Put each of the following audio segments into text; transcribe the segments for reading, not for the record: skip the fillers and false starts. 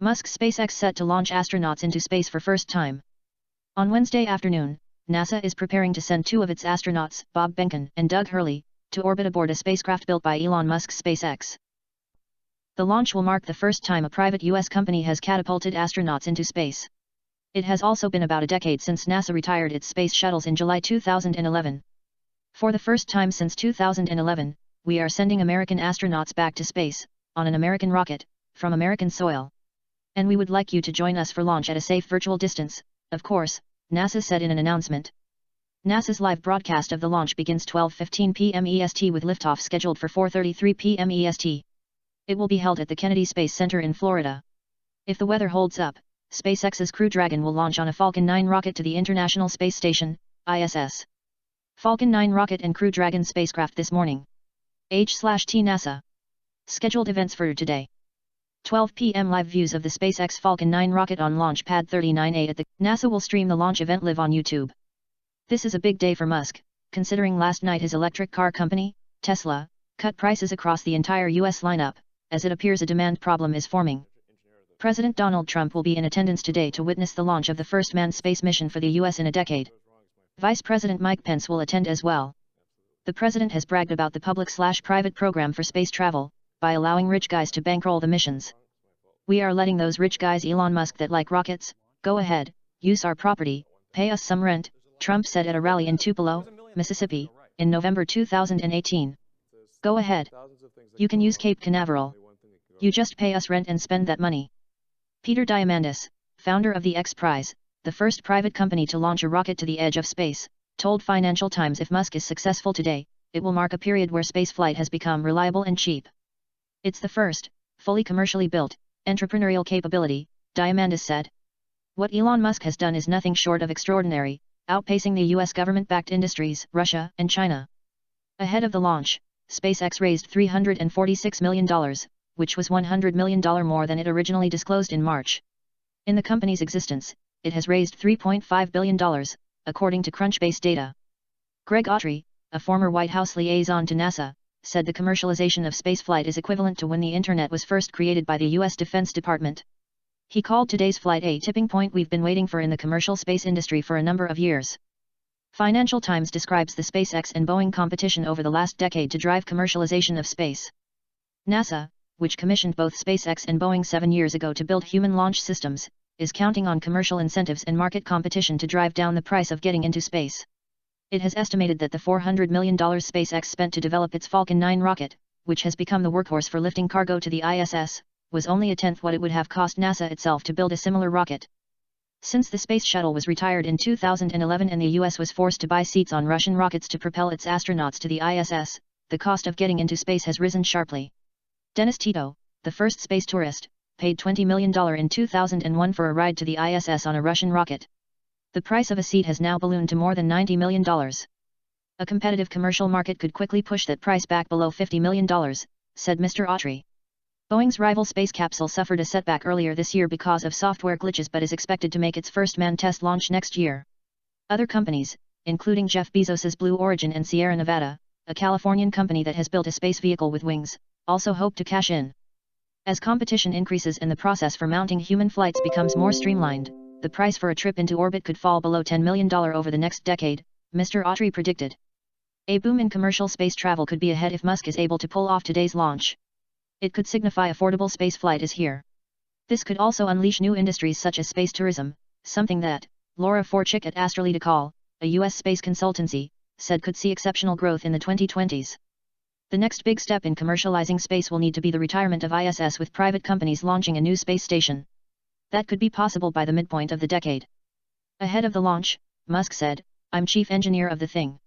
Musk's SpaceX set to launch astronauts into space for first time. On Wednesday afternoon, NASA is preparing to send two of its astronauts, Bob Behnken and Doug Hurley, to orbit aboard a spacecraft built by Elon Musk's SpaceX. The launch will mark the first time a private U.S. company has catapulted astronauts into space. It has also been about a decade since NASA retired its space shuttles in July 2011. For the first time since 2011, we are sending American astronauts back to space, on an American rocket, from American soil. And we would like you to join us for launch at a safe virtual distance, of course, NASA said in an announcement. NASA's live broadcast of the launch begins 12:15 p.m. EST with liftoff scheduled for 4:33 p.m. EST. It will be held at the Kennedy Space Center in Florida. If the weather holds up, SpaceX's Crew Dragon will launch on a Falcon 9 rocket to the International Space Station, ISS. Falcon 9 rocket and Crew Dragon spacecraft this morning. H/T NASA. Scheduled events for today. 12 p.m. live views of the SpaceX Falcon 9 rocket on Launch Pad 39A at the NASA will stream the launch event live on YouTube. This is a big day for Musk, considering last night his electric car company, Tesla, cut prices across the entire U.S. lineup, as it appears a demand problem is forming. President Donald Trump will be in attendance today to witness the launch of the first manned space mission for the U.S. in a decade. Vice President Mike Pence will attend as well. The president has bragged about the public/private program for space travel, by allowing rich guys to bankroll the missions. We are letting those rich guys Elon Musk that like rockets, go ahead, use our property, pay us some rent, Trump said at a rally in Tupelo, Mississippi, in November 2018. Go ahead. You can use Cape Canaveral. You just pay us rent and spend that money. Peter Diamandis, founder of the X Prize, the first private company to launch a rocket to the edge of space, told Financial Times if Musk is successful today, it will mark a period where spaceflight has become reliable and cheap. It's the first, fully commercially built, entrepreneurial capability, Diamandis said. What Elon Musk has done is nothing short of extraordinary, outpacing the U.S. government-backed industries, Russia and China. Ahead of the launch, SpaceX raised $346 million, which was $100 million more than it originally disclosed in March. In the company's existence, it has raised $3.5 billion, according to Crunchbase data. Greg Autry, a former White House liaison to NASA, said the commercialization of spaceflight is equivalent to when the Internet was first created by the U.S. Defense Department. He called today's flight a tipping point we've been waiting for in the commercial space industry for a number of years. Financial Times describes the SpaceX and Boeing competition over the last decade to drive commercialization of space. NASA, which commissioned both SpaceX and Boeing 7 years ago to build human launch systems, is counting on commercial incentives and market competition to drive down the price of getting into space. It has estimated that the $400 million SpaceX spent to develop its Falcon 9 rocket, which has become the workhorse for lifting cargo to the ISS, was only a tenth what it would have cost NASA itself to build a similar rocket. Since the Space Shuttle was retired in 2011 and the U.S. was forced to buy seats on Russian rockets to propel its astronauts to the ISS, the cost of getting into space has risen sharply. Dennis Tito, the first space tourist, paid $20 million in 2001 for a ride to the ISS on a Russian rocket. The price of a seat has now ballooned to more than $90 million. A competitive commercial market could quickly push that price back below $50 million, said Mr. Autry. Boeing's rival space capsule suffered a setback earlier this year because of software glitches but is expected to make its first manned test launch next year. Other companies, including Jeff Bezos's Blue Origin and Sierra Nevada, a Californian company that has built a space vehicle with wings, also hope to cash in. As competition increases and the process for mounting human flights becomes more streamlined, the price for a trip into orbit could fall below $10 million over the next decade, Mr. Autry predicted. A boom in commercial space travel could be ahead if Musk is able to pull off today's launch. It could signify affordable spaceflight is here. This could also unleash new industries such as space tourism, something that, Laura Forchik at Astrally, a U.S. space consultancy, said could see exceptional growth in the 2020s. The next big step in commercializing space will need to be the retirement of ISS with private companies launching a new space station. That could be possible by the midpoint of the decade. Ahead of the launch, Musk said, "I'm chief engineer of the thing.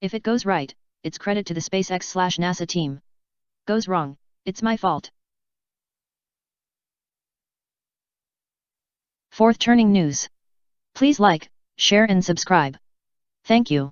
If it goes right, it's credit to the SpaceX/NASA team. Goes wrong, it's my fault." Fourth Turning News. Please like, share and subscribe. Thank you.